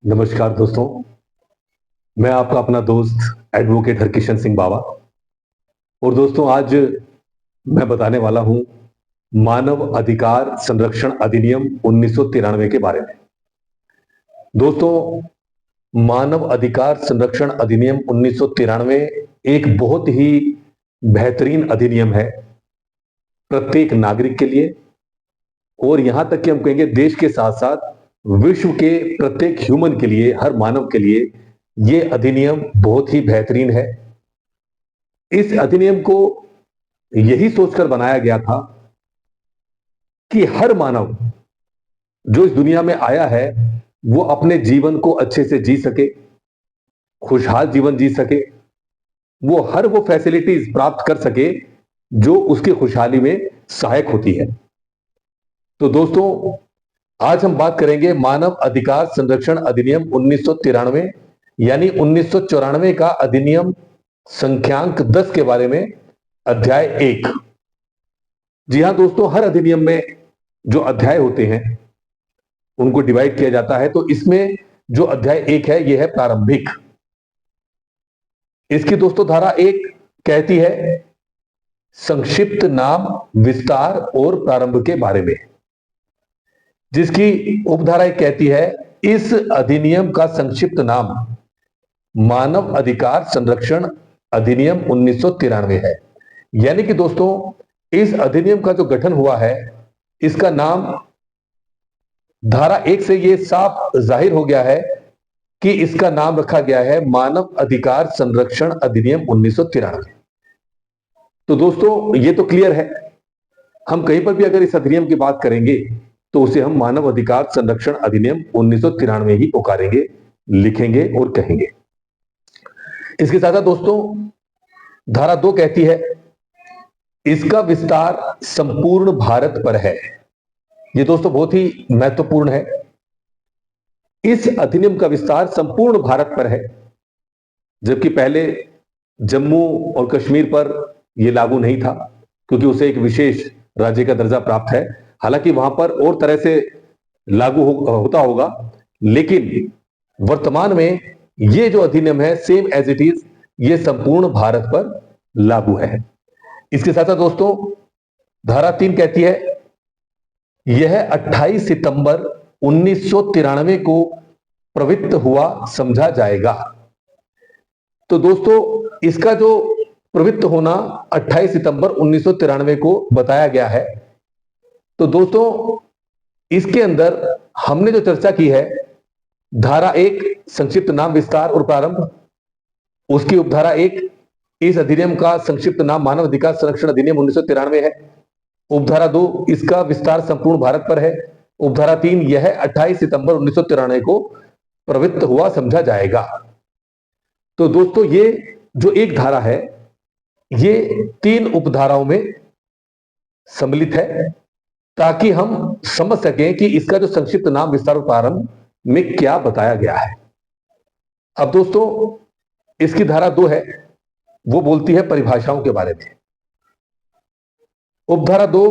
नमस्कार दोस्तों। मैं आपका अपना दोस्त एडवोकेट हरकिशन सिंह बावा। और दोस्तों, आज मैं बताने वाला हूं मानव अधिकार संरक्षण अधिनियम 1993 के बारे में। दोस्तों, मानव अधिकार संरक्षण अधिनियम 1993 एक बहुत ही बेहतरीन अधिनियम है प्रत्येक नागरिक के लिए, और यहां तक कि हम कहेंगे देश के साथ साथ विश्व के प्रत्येक ह्यूमन के लिए, हर मानव के लिए यह अधिनियम बहुत ही बेहतरीन है। इस अधिनियम को यही सोचकर बनाया गया था कि हर मानव जो इस दुनिया में आया है वो अपने जीवन को अच्छे से जी सके, खुशहाल जीवन जी सके, वो हर वो फैसिलिटीज प्राप्त कर सके जो उसकी खुशहाली में सहायक होती है। तो दोस्तों, आज हम बात करेंगे मानव अधिकार संरक्षण अधिनियम 1993 यानी 1994 का अधिनियम संख्यांक 10 के बारे में, अध्याय 1। जी हां दोस्तों, हर अधिनियम में जो अध्याय होते हैं उनको डिवाइड किया जाता है। तो इसमें जो अध्याय 1 है यह है प्रारंभिक। इसकी दोस्तों धारा 1 कहती है संक्षिप्त नाम, विस्तार और प्रारंभ के बारे में, जिसकी उपधारा 1 कहती है इस अधिनियम का संक्षिप्त नाम मानव अधिकार संरक्षण अधिनियम 1993 है। यानी कि दोस्तों, इस अधिनियम का जो गठन हुआ है इसका नाम धारा 1 से यह साफ जाहिर हो गया है कि इसका नाम रखा गया है मानव अधिकार संरक्षण अधिनियम 1993। तो दोस्तों, ये तो क्लियर है। हम कहीं पर भी अगर इस अधिनियम की बात करेंगे तो उसे हम मानव अधिकार संरक्षण अधिनियम 1993 ही पुकारेंगे, लिखेंगे और कहेंगे। इसके साथ साथ दोस्तों, धारा 2 कहती है इसका विस्तार संपूर्ण भारत पर है। यह दोस्तों बहुत ही महत्वपूर्ण है। इस अधिनियम का विस्तार संपूर्ण भारत पर है, जबकि पहले जम्मू और कश्मीर पर यह लागू नहीं था क्योंकि उसे एक विशेष राज्य का दर्जा प्राप्त है। हालांकि वहां पर और तरह से लागू होता होगा, लेकिन वर्तमान में यह जो अधिनियम है सेम एज इट इज, यह संपूर्ण भारत पर लागू है। इसके साथ साथ दोस्तों, धारा 3 कहती है यह 28 सितंबर 1993 को प्रवृत्त हुआ समझा जाएगा। तो दोस्तों, इसका जो प्रवृत्त होना 28 सितंबर 1993 को बताया गया है। तो दोस्तों, इसके अंदर हमने जो चर्चा की है, धारा 1 संक्षिप्त नाम, विस्तार और प्रारंभ, उसकी उपधारा 1 इस अधिनियम का संक्षिप्त नाम मानव अधिकार संरक्षण अधिनियम 1993 है। उपधारा 2 इसका विस्तार संपूर्ण भारत पर है। उपधारा 3 यह 28 सितंबर 1993 को प्रवृत्त हुआ समझा जाएगा। तो दोस्तों, ये जो एक धारा है ये 3 उपधाराओं में सम्मिलित है, ताकि हम समझ सकें कि इसका जो संक्षिप्त नाम, विस्तार और प्रारंभ में क्या बताया गया है। अब दोस्तों, इसकी धारा 2 है, वो बोलती है परिभाषाओं के बारे में। उपधारा 2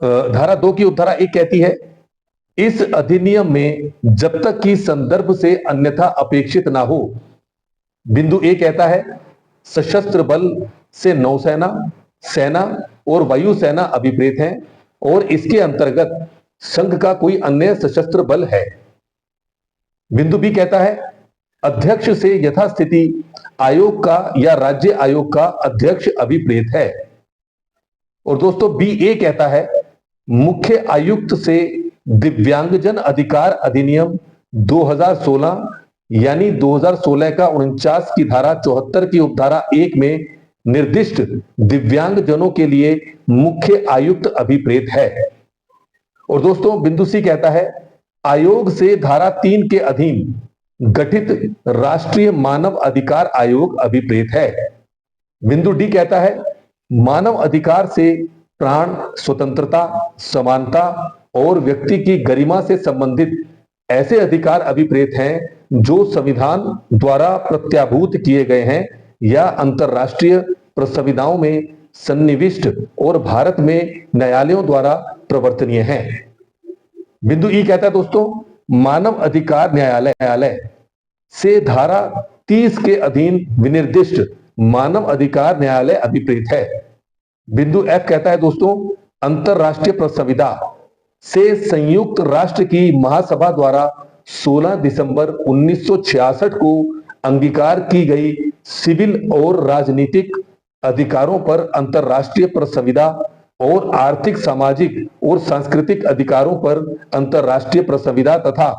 धारा 2 की उपधारा 1 कहती है इस अधिनियम में जब तक कि संदर्भ से अन्यथा अपेक्षित ना हो, बिंदु ए कहता है सशस्त्र बल से नौसेना, सेना और वायुसेना अभिप्रेत हैं और इसके अंतर्गत संघ का कोई अन्य सशस्त्र बल है। बिंदु बी कहता है अध्यक्ष से यथास्थिति आयोग का या राज्य आयोग का अध्यक्ष अभिप्रेत है। और दोस्तों, बी ए कहता है मुख्य आयुक्त से दिव्यांगजन अधिकार अधिनियम 2016 यानी 2016 का 49 की धारा 74 की उपधारा 1 में निर्दिष्ट दिव्यांगजनों के लिए मुख्य आयुक्त अभिप्रेत है। और दोस्तों, बिंदु सी कहता है आयोग से धारा 3 के अधीन गठित राष्ट्रीय मानव अधिकार आयोग अभिप्रेत है। बिंदु डी कहता है मानव अधिकार से प्राण, स्वतंत्रता, समानता और व्यक्ति की गरिमा से संबंधित ऐसे अधिकार अभिप्रेत हैं जो संविधान द्वारा प्रत्याभूत किए गए हैं या अंतरराष्ट्रीय प्रसंविधाओं में सन्निविष्ट और भारत में न्यायालयों द्वारा प्रवर्तनीय हैं। बिंदु ई कहता है दोस्तों मानव अधिकार न्यायालय से धारा 30 के अधीन विनिर्दिष्ट मानव अधिकार न्यायालय अभिप्रेत है। बिंदु एफ कहता है दोस्तों, अंतरराष्ट्रीय संविधा से संयुक्त राष्ट्र की महासभा द्वारा 16 दिसंबर 1966 को अंगीकार की गई सिविल और राजनीतिक अधिकारों पर अंतरराष्ट्रीय संविधा और आर्थिक, सामाजिक और सांस्कृतिक अधिकारों पर अंतरराष्ट्रीय संविधा तथा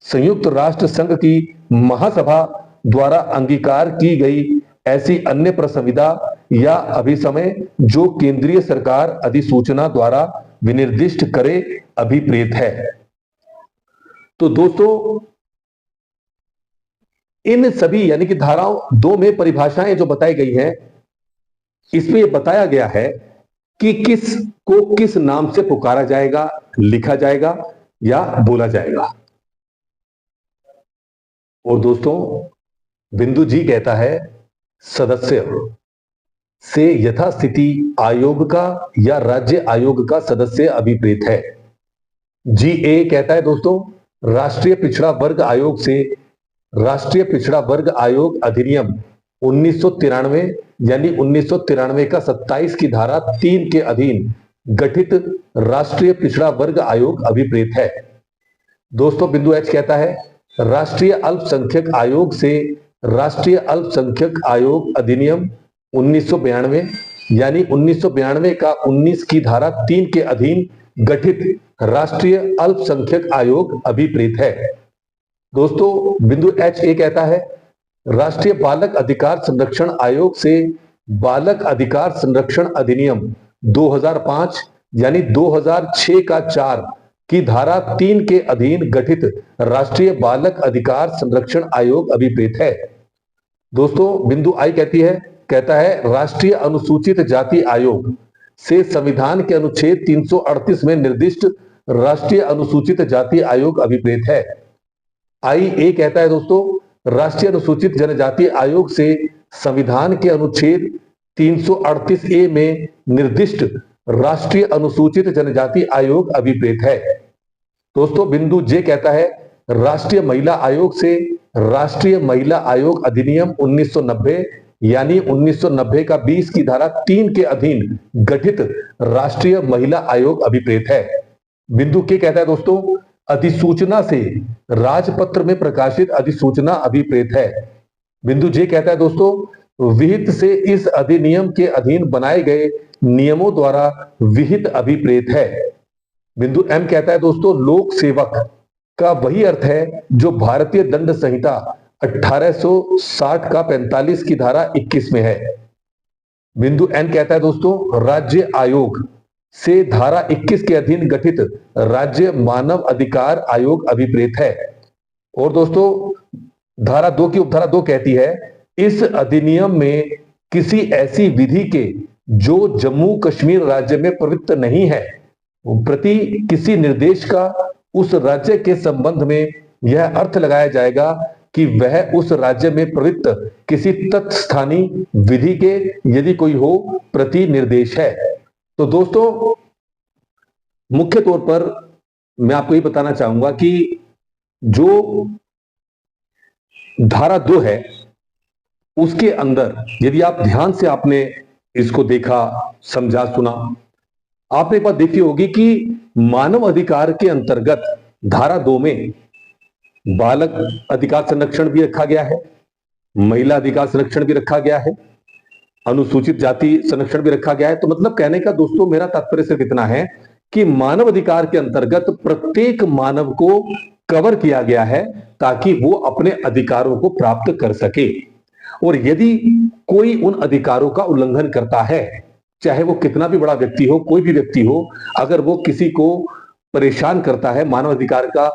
संयुक्त राष्ट्र संघ की महासभा द्वारा अंगीकार की गई ऐसी अन्य संविधा या अभिसमय जो केंद्रीय सरकार अधिसूचना द्वारा विनिर्दिष्ट करे अभिप्रेत है। तो दोस्तों, इन सभी यानी कि धाराओं 2 में परिभाषाएं जो बताई गई हैं, इसमें यह बताया गया है कि किस को किस नाम से पुकारा जाएगा, लिखा जाएगा या बोला जाएगा। और दोस्तों, बिंदु जी कहता है सदस्य से यथास्थिति आयोग का या राज्य आयोग का सदस्य अभिप्रेत है। जी ए कहता है दोस्तों, राष्ट्रीय पिछड़ा वर्ग आयोग से राष्ट्रीय पिछड़ा वर्ग आयोग अधिनियम 1993 यानी 1993 का 27 की धारा 3 के अधीन गठित राष्ट्रीय पिछड़ा वर्ग आयोग अभिप्रेत है। दोस्तों, बिंदु एच कहता है राष्ट्रीय अल्पसंख्यक आयोग से राष्ट्रीय अल्पसंख्यक आयोग अधिनियम 1992 यानी 1992 का 19 की धारा 3 के अधीन गठित राष्ट्रीय अल्पसंख्यक आयोग अभिप्रेत है। दोस्तों, बिंदु एच ए कहता है राष्ट्रीय बालक अधिकार संरक्षण आयोग से बालक अधिकार संरक्षण अधिनियम 2005 यानी 2006 का 4 की धारा 3 के अधीन गठित राष्ट्रीय बालक अधिकार संरक्षण आयोग अभिप्रेत है। दोस्तों, बिंदु आई कहता है राष्ट्रीय अनुसूचित जाति आयोग से संविधान के अनुच्छेद 338 में निर्दिष्ट राष्ट्रीय अनुसूचित जाति आयोग अभिप्रेत है। आई ए कहता है दोस्तों राष्ट्रीय अनुसूचित जनजाति आयोग से संविधान के अनुच्छेद 338 ए में निर्दिष्ट राष्ट्रीय अनुसूचित जनजाति आयोग अभिप्रेत है। दोस्तों, बिंदु जे कहता है राष्ट्रीय महिला आयोग से राष्ट्रीय महिला आयोग अधिनियम 1990 यानी 1990 का 20 की धारा 3 के अधीन गठित राष्ट्रीय महिला आयोग अभिप्रेत है। बिंदु के कहता है दोस्तों अधिसूचना से राजपत्र में प्रकाशित अधिसूचना अभिप्रेत है। बिंदु जे कहता है दोस्तों विहित से इस अधिनियम के अधीन बनाए गए नियमों द्वारा विहित अभिप्रेत है। बिंदु एम कहता है दोस्तों लोक सेवक का वही अर्थ है जो भारतीय दंड संहिता 1860 का 45 की धारा 21 में है। बिंदु एन कहता है दोस्तों राज्य आयोग से धारा 21 के अधीन गठित राज्य मानव अधिकार आयोग अभिप्रेत है। और दोस्तों धारा 2 की उपधारा 2 कहती है इस अधिनियम में किसी ऐसी विधि के जो जम्मू कश्मीर राज्य में प्रवृत्त नहीं है प्रति किसी निर्देश का उस राज्य के संबंध में यह अर्थ लगाया जाएगा कि वह उस राज्य में प्रवृत्त किसी तत्स्थानीय विधि के यदि कोई हो प्रति निर्देश है। तो दोस्तों मुख्य तौर पर मैं आपको ये बताना चाहूंगा कि जो धारा 2 है उसके अंदर यदि आप ध्यान से आपने इसको देखा, समझा, सुना, आपने एक बात देखी होगी कि मानव अधिकार के अंतर्गत धारा 2 में बालक अधिकार संरक्षण भी रखा गया है, महिला अधिकार संरक्षण भी रखा गया है, अनुसूचित जाति संरक्षण भी रखा गया है। तो मतलब कहने का दोस्तों मेरा तात्पर्य सिर्फ इतना है कि मानव अधिकार के अंतर्गत प्रत्येक मानव को कवर किया गया है ताकि वो अपने अधिकारों को प्राप्त कर सके। और यदि कोई उन अधिकारों का उल्लंघन करता है, चाहे वो कितना भी बड़ा व्यक्ति हो, कोई भी व्यक्ति हो, अगर वो किसी को परेशान करता है, मानव अधिकार का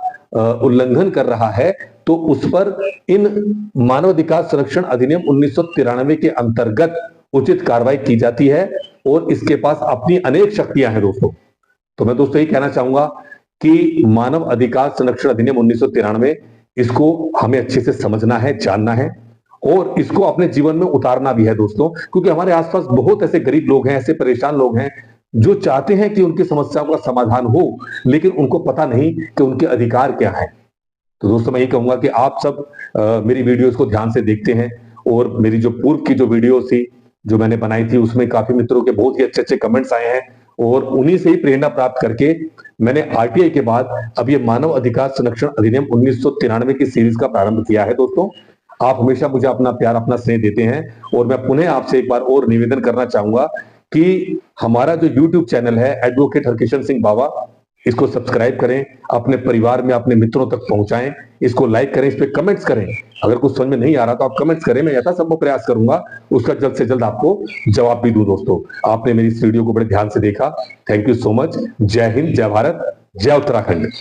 उल्लंघन कर रहा है, तो उस पर इन मानव अधिकार संरक्षण अधिनियम 1993 के अंतर्गत उचित कार्रवाई की जाती है और इसके पास अपनी अनेक शक्तियां हैं दोस्तों। तो मैं दोस्तों ये कहना चाहूंगा कि मानव अधिकार संरक्षण अधिनियम 1993 इसको हमें अच्छे से समझना है, जानना है और इसको अपने जीवन में उतारना भी है दोस्तों, क्योंकि हमारे आसपास बहुत ऐसे गरीब लोग हैं, ऐसे परेशान लोग हैं जो चाहते हैं कि उनकी समस्याओं का समाधान हो, लेकिन उनको पता नहीं कि उनके अधिकार क्या है। तो दोस्तों मैं ये कहूंगा कि आप सब मेरी वीडियोस को ध्यान से देखते हैं, और मेरी जो पूर्व की जो वीडियोस थी जो मैंने बनाई थी उसमें काफी मित्रों के बहुत ही अच्छे अच्छे कमेंट्स आए हैं, और उन्हीं से ही प्रेरणा प्राप्त करके मैंने आरटीआई के बाद अब ये मानव अधिकार संरक्षण अधिनियम 1993 की सीरीज का प्रारंभ किया है। दोस्तों आप हमेशा मुझे अपना प्यार अपना स्नेह देते हैं, और मैं पुनः आपसे एक बार और निवेदन करना चाहूंगा कि हमारा जो यूट्यूब चैनल है एडवोकेट हरकिशन सिंह बावा, इसको सब्सक्राइब करें, अपने परिवार में अपने मित्रों तक पहुंचाएं, इसको लाइक करें, इस पे कमेंट्स करें। अगर कुछ समझ में नहीं आ रहा तो आप कमेंट्स करें, मैं यथासंभव प्रयास करूंगा उसका जल्द से जल्द आपको जवाब भी दूं। दोस्तों आपने मेरी इस वीडियो को बड़े ध्यान से देखा, थैंक यू सो मच। जय हिंद, जय भारत, जय उत्तराखंड।